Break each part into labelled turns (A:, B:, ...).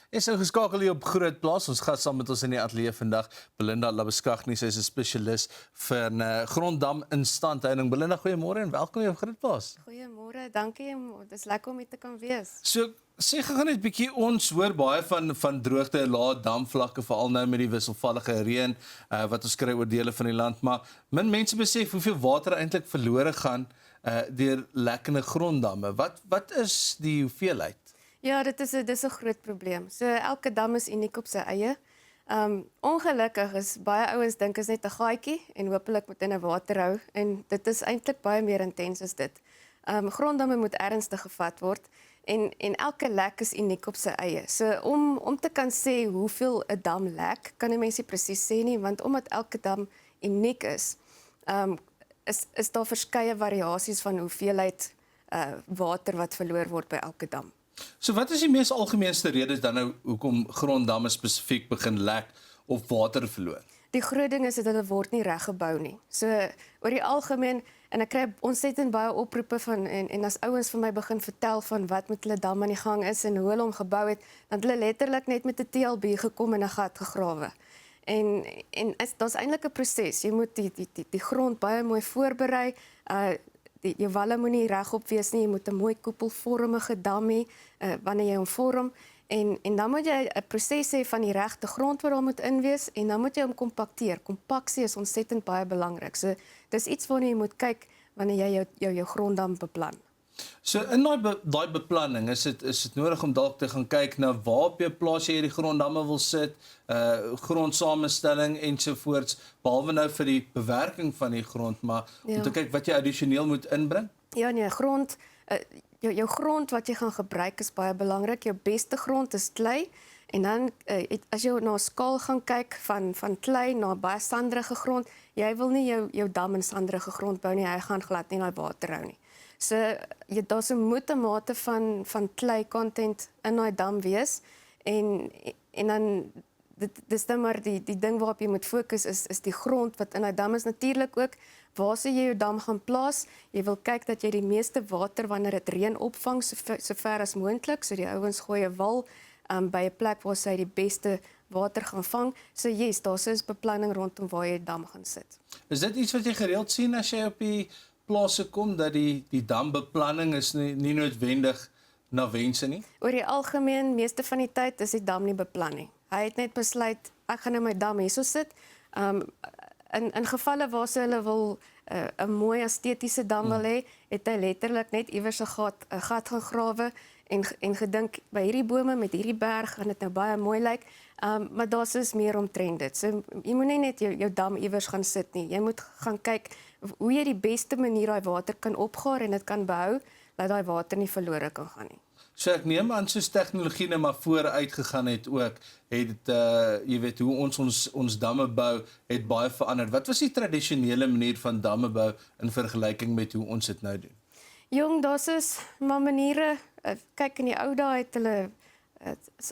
A: Is nou geskakel hier op Groot Plaas. Ons gas saam met ons in die ateljee vandag, Belinda Labeskagni. Sy is 'n spesialis vir gronddam instandhouding. Belinda, goeiemôre en welkom hier op Groot Plaas.
B: Goeiemôre, dankie. Dit is lekker om hier te kan wees.
A: So, sê gou net 'n bietjie, ons hoor baie van droogte, lae damvlakke, veral nou met die wisselvallige reën wat ons kry oor dele van die land, maar min mense besef hoeveel water eintlik verlore gaan deur lekkende gronddamme. Wat is die hoeveelheid?
B: Ja, dis 'n groot probleem. So elke dam is uniek op sy eie. Ongelukkig is baie ouens dink is net 'n gaatjie en hopelik moet in 'n water hou en dit is eintlik baie meer intens as dit. Gronddamme moet ernstig gevat word en elke lek is uniek op sy eie. So om te kan sê hoeveel 'n dam lek, kan 'n mens nie presies sê nie, want omdat elke dam uniek is daar verskeie variasies van hoeveelheid water wat verloor word by elke dam.
A: So wat is die mees algemeenste redes dan nou hoekom gronddamme spesifiek begin lek of water verloor?
B: Die groot ding is dat hulle word nie reg gebou nie. So oor die algemeen, en ek kry ontsettend baie oproepe van en as ouens vir my begin vertel van wat met hulle dam aan die gang is en hoe hulle hom gebou het, dan het hulle letterlik net met 'n TLB gekom en 'n gat gegrawe. En daar's eintlik 'n proses. Jy moet die grond baie mooi voorberei. Jou walle moenie regop wees nie, jy moet 'n mooi koepelvormige dam hê wanneer jy hom vorm en dan moet jy 'n proses hê van die regte grond wat daar moet in wees en dan moet jy hom kompakteer. Kompaksie is ontsettend baie belangrik. So dis iets waarna jy moet kyk wanneer jy jou gronddam beplan.
A: So in daai beplanning is dit nodig om dalk te gaan kyk na waar op jou plaas jy hierdie gronddamme wil sit, grondsamestelling ensovoorts, behalwe nou vir die bewerking van die grond, maar om te kyk wat jy addisioneel moet inbring?
B: Ja nee, jou grond wat jy gaan gebruik is baie belangrik. Jou beste grond is klei en dan as jy na 'n skaal gaan kyk van klei na baie sanderige grond, jy wil nie jou dam in sanderige grond bou nie, hy gaan glad nie daai water hou nie. So daar's 'n mate van klei content in daai dam wees en dan dis dan maar die ding waarop jy moet fokus is die grond wat in daai dam is. Natuurlik ook waar sê jy jou dam gaan plaas. Jy wil kyk dat jy die meeste water wanneer dit reën opvang so ver as moontlik. So die ouens gooi 'n wal by 'n plek waar sy die beste water gaan vang. So yes, daar is beplanning rondom waar jy die dam gaan sit.
A: Is dit iets wat jy gereeld sien as jy op die plase kom, dat die dambeplanning is nie noodwendig na wense nie?
B: Oor die algemeen, meeste van die tyd is die dam nie beplan nie. Hy het net besluit, ek gaan nou my dam hierso sit. In gevalle waar hulle wil 'n mooi estetiese dam wil hê, het hy letterlik net iewers 'n gat gaan grawe en gedink by hierdie bome met hierdie berg gaan dit nou baie mooi lyk. Maar daar's dus meer omtrent dit. So jy moet nie net jou dam iewers gaan sit nie. Jy moet gaan kyk hoe jy die beste manier daai water kan opgaar en dit kan behou dat daai water nie verlore kan gaan nie.
A: So ek neem aan soos tegnologie nou maar vooruit gegaan het ook, het jy weet hoe ons damme bou het baie verander. Wat was die tradisionele manier van damme bou in vergelyking met hoe ons dit nou doen?
B: Jong, daar's is maar maniere. Kyk in die ou dae het hulle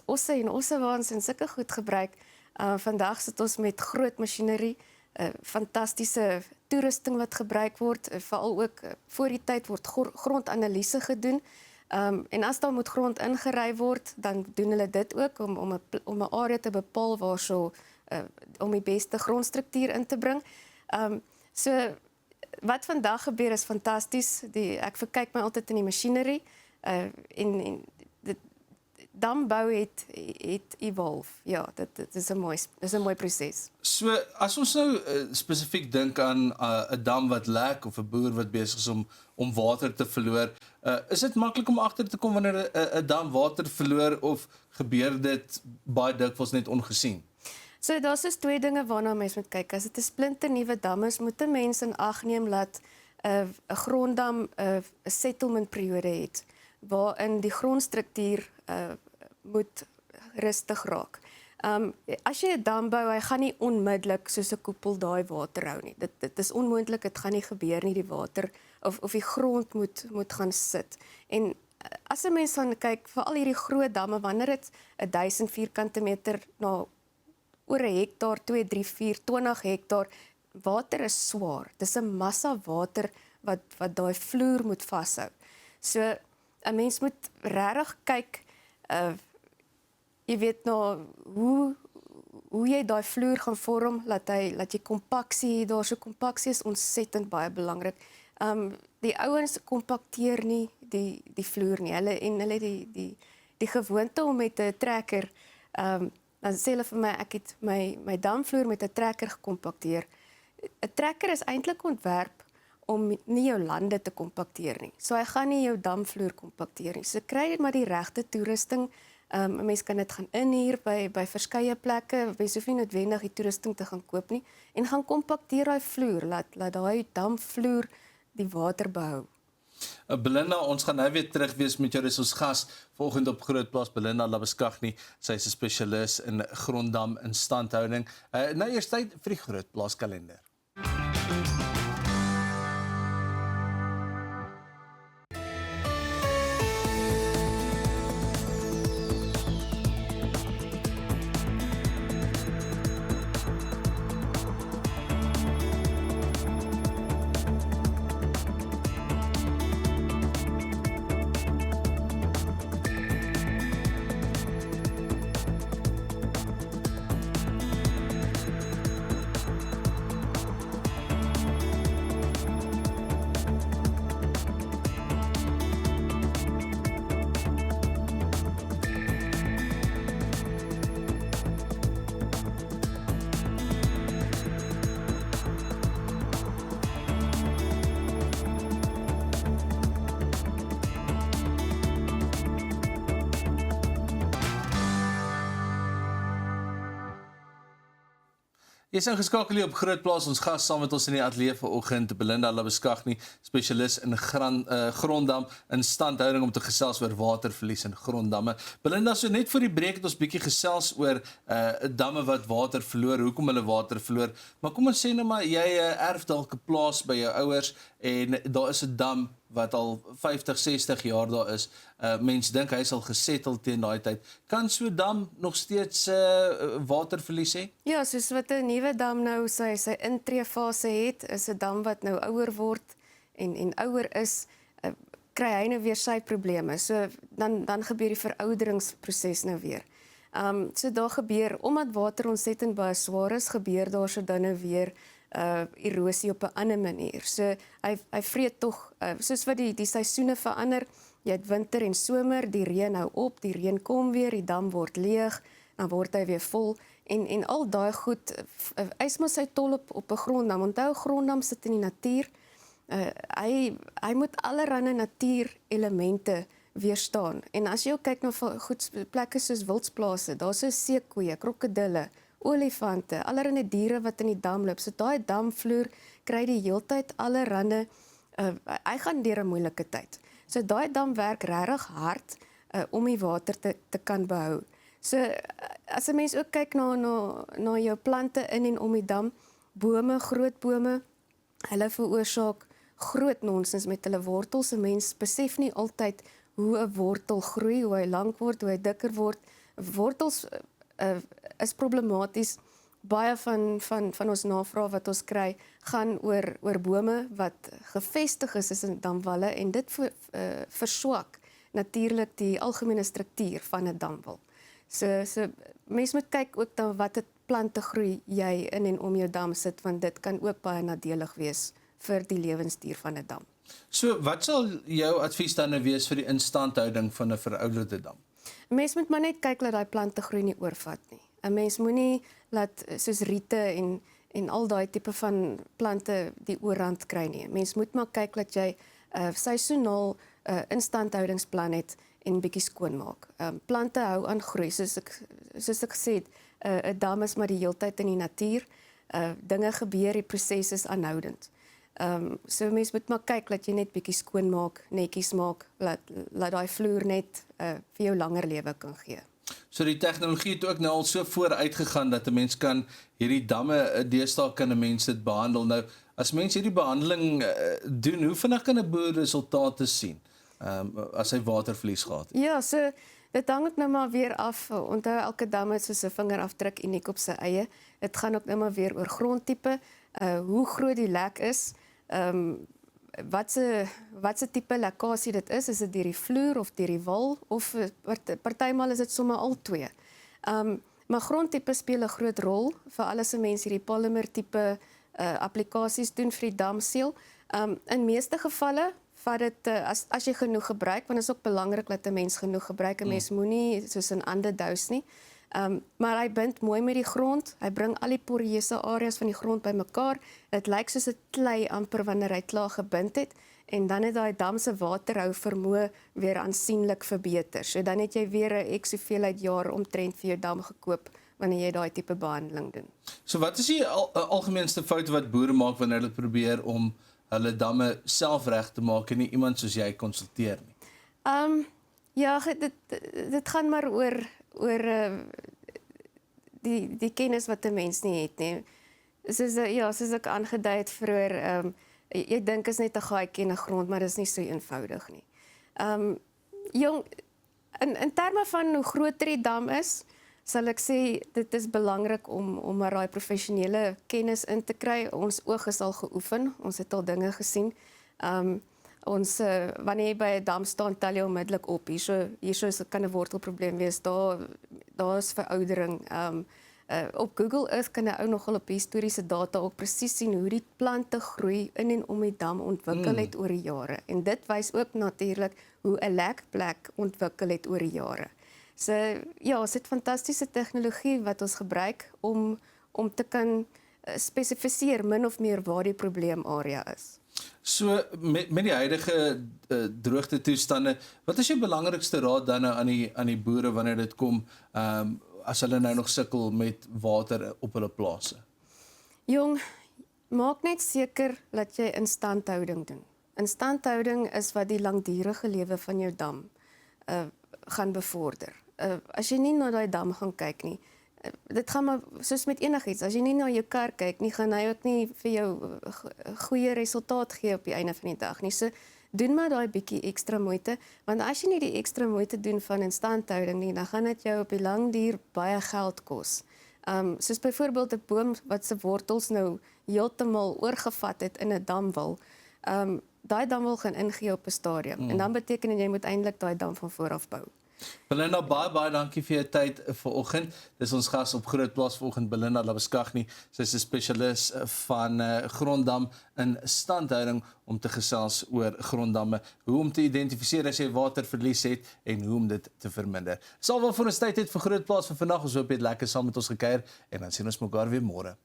B: osse en ossewaans en sulke goed gebruik. Vandag sit ons met groot masjinerie, fantastiese toerusting wat gebruik word, veral ook voor die tyd word grondanalise gedoen. En as daar moet grond ingery word, dan doen hulle dit ook om 'n area te bepaal waar om die beste grondstruktuur in te bring. So wat vandag gebeur is fantasties. Ek verkyk my altyd in die masjinerie en dambou het evolve. Ja, dit is 'n mooi proses.
A: So as ons nou spesifiek dink aan 'n dam wat lek of 'n boer wat besig is om water te verloor, is dit maklik om agter te kom wanneer 'n dam water verloor of gebeur dit baie dikwels net ongesien?
B: So daar's dus twee dinge waarna mens moet kyk. As dit 'n splinternuwe dam is, moet 'n mens in ag neem dat 'n gronddam 'n settlement periode het waarin die grondstruktuur moet rustig raak. As jy 'n dam bou, hy gaan nie onmiddellik soos 'n koepel daai water hou nie. Dit is onmoontlik, dit gaan nie gebeur nie, die water of die grond moet gaan sit. En as 'n mens dan kyk vir al hierdie groot damme, wanneer dit 1000 vierkante meter na oor 'n hektaar, 2, 3, 4, 20 hektaar, water is swaar. Dis 'n massa water wat daai vloer moet vashou. So 'n mens moet regtig kyk jy weet nou hoe jy daai vloer gaan vorm, laat jy kompaksie het. Daar so kompaksie is ontsettend baie belangrik. Die ouens kompakteer nie die vloer nie. Hulle het die gewoonte om met 'n trekker, dan sê hulle vir my ek het my damvloer met 'n trekker gekompakteer. 'n Trekker is eintlik ontwerp om nie jou lande te kompakteer nie. So hy gaan nie jou damvloer kompakteer nie. So kry jy maar die regte toerusting. 'n Mens kan dit gaan inhuur by verskeie plekke. Mens hoef nie noodwendig die toerusting te gaan koop nie en gaan kompakteer daai vloer, laat daai damvloer die water behou.
A: Belinda, ons gaan nou weer terug wees met jou. Dis ons gas vanoggend op Grootplaas, Belinda Labuschagne. Sy is 'n spesialis in gronddam instandhouding. Nou eers tyd vir die Grootplaas kalender. Jy is ingeskakel hier op Grootplaas. Ons gas saam met ons in die ateljee vanoggend, Belinda Labuschagne, spesialis in gronddam instandhouding, om te gesels oor waterverlies in gronddamme. Belinda, so net voor die breek het ons bietjie gesels oor damme wat water verloor, hoekom hulle water verloor. Maar kom ons sê nou maar jy erf dalk 'n plaas by jou ouers en daar is 'n dam wat al 50, 60 jaar daar is. Mens dink hy sal gesettel teen daai tyd. Kan so 'n dam nog steeds waterverlies hê?
B: Ja, soos wat 'n nuwe dam nou sy intreefase het, is 'n dam wat nou ouer word en ouer is, kry hy nou weer sy probleme. So dan gebeur die verouderingsproses nou weer. So daar gebeur, omdat water ontsettend baie swaar is, gebeur daar so dan nou weer erosie op 'n ander manier. So hy vreet tog, soos wat die seisoene verander, jy het winter en somer, die reën hou op, die reën kom weer, die dam word leeg, dan word hy weer vol en al daai goed eis maar sy tol op 'n gronddam. Onthou, gronddam sit in die natuur. Hy moet allerlei natuurelemente weerstaan. En as jy ook kyk na goed plekke soos wildsplase, daar's so seekoeie, krokodille, olifante, allerlei diere wat in die dam loop. So daai damvloer kry die heeltyd allerlei, hy gaan deur 'n moeilike tyd. So daai dam werk regtig hard om die water te kan behou. So as 'n mens ook kyk na jou plante in en om die dam, bome, groot bome, hulle veroorsaak groot nonsens met hulle wortels. 'n Mens besef nie altyd hoe 'n wortel groei, hoe hy lank word, hoe hy dikker word. Wortels is problematies. Baie van ons navraag wat ons kry, gaan oor bome wat gevestig is in damwalle en dit verswak natuurlik die algemene struktuur van 'n damwal. So mens moet kyk ook na watter plante groei jy in en om jou dam sit, want dit kan ook baie nadelig wees vir die lewensduur van 'n dam.
A: So wat sal jou advies dan nou wees vir die instandhouding van 'n verouderde dam?
B: 'n Mens moet maar net kyk dat daai plante groei nie oorvat nie. 'n Mens moenie laat soos riete en al daai tipe van plante die oorhand kry nie. 'n Mens moet maar kyk dat jy seisoonaal instandhoudingsplan het en bietjie skoonmaak. Plante hou aan groei, soos ek gesê het, 'n dam is maar die heeltyd in die natuur. Dinge gebeur, die proses is aanhoudend. So mens moet maar kyk dat jy net bietjie skoonmaak, netjies maak, laat daai vloer net vir jou langer lewe kan gee.
A: So die tegnologie het ook nou al so vooruit gegaan dat 'n mens kan hierdie damme, deesdae kan 'n mens dit behandel. Nou, as mens hierdie behandeling doen, hoe vinnig kan 'n boer resultate sien as hy waterverlies gehad het?
B: Ja, so dit hang ook nou maar weer af. Onthou, elke dam het soos 'n vingerafdruk uniek op sy eie. Dit gaan ook nou maar weer oor grondtipe, hoe groot die lek is, wat se tipe lekkasie dit is dit deur die vloer of deur die wal, of partymal is dit sommer al twee. Maar grondtipe speel 'n groot rol vir alles se mense hierdie polymer tipe applikasies doen vir die damseel. In meeste gevalle vat dit as jy genoeg gebruik, want dit is ook belangrik dat 'n mens genoeg gebruik. 'n Mens moenie soos 'n ander dous nie. Maar hy bind mooi met die grond. Hy bring al die poreuse areas van die grond bymekaar. Dit lyk soos 'n klei amper wanneer hy klaar gebind het. En dan het daai dam se waterhou vermoë weer aansienlik verbeter. So dan het jy weer 'n X hoeveelheid jaar omtrent vir jou dam gekoop wanneer jy daai tipe behandeling doen.
A: So wat is die algemeenste foute wat boere maak wanneer hulle probeer om hulle damme self reg te maak en nie iemand soos jy konsulteer nie?
B: Ja, dit gaan maar oor die kennis wat 'n mens nie het nie. Soos ek aangedui het vroeër, jy dink is net 'n gaatjie in 'n grond, maar dit is nie so eenvoudig nie. Jong, in terme van hoe groter die dam is, sal ek sê dit is belangrik om maar daai professionele kennis in te kry. Ons oog is al geoefen, ons het al dinge gesien. Wanneer jy by 'n dam staan, tel jy onmiddellik op. Hierso kan 'n wortelprobleem wees. Daar is veroudering. Op Google Earth kan 'n ou nogal op historiese data ook presies sien hoe die plante groei in en om die dam ontwikkel het oor die jare. En dit wys ook natuurlik hoe 'n lekplek ontwikkel het oor die jare. So ja, ons het fantastiese tegnologie wat ons gebruik om te kan spesifiseer min of meer waar die probleemarea is.
A: So met die huidige droogte toestande, wat is jou belangrikste raad dan nou aan die boere wanneer dit kom as hulle nou nog sukkel met water op hulle plase?
B: Jong, maak net seker dat jy instandhouding doen. Instandhouding is wat die langdurige lewe van jou dam gaan bevorder. As jy nie na daai dam gaan kyk nie, dit gaan maar soos met enigiets, as jy nie na jou kar kyk nie, gaan hy ook nie vir jou goeie resultaat gee op die einde van die dag nie. So doen maar daai bietjie ekstra moeite, want as jy nie die ekstra moeite doen van instandhouding nie, dan gaan dit jou op die lang duur baie geld kos. Soos byvoorbeeld 'n boom wat se wortels nou heeltemal oorgevat het in 'n damwal. Daai damwal gaan ingee op 'n stadium en dan beteken dit jy moet eintlik daai dam van voor af bou.
A: Belinda, baie dankie vir jou tyd vanoggend. Dis ons gas op Grootplaas vanoggend, Belinda Labuschagne. Sy is 'n spesialis van gronddam instandhouding om te gesels oor gronddamme, hoe om te identifiseer as jy waterverlies het en hoe om dit te verminder. Sal wel vir ons tyd het vir Grootplaas vir vandag. Ons hoop jy het lekker saam met ons gekuier en dan sien ons mekaar weer môre.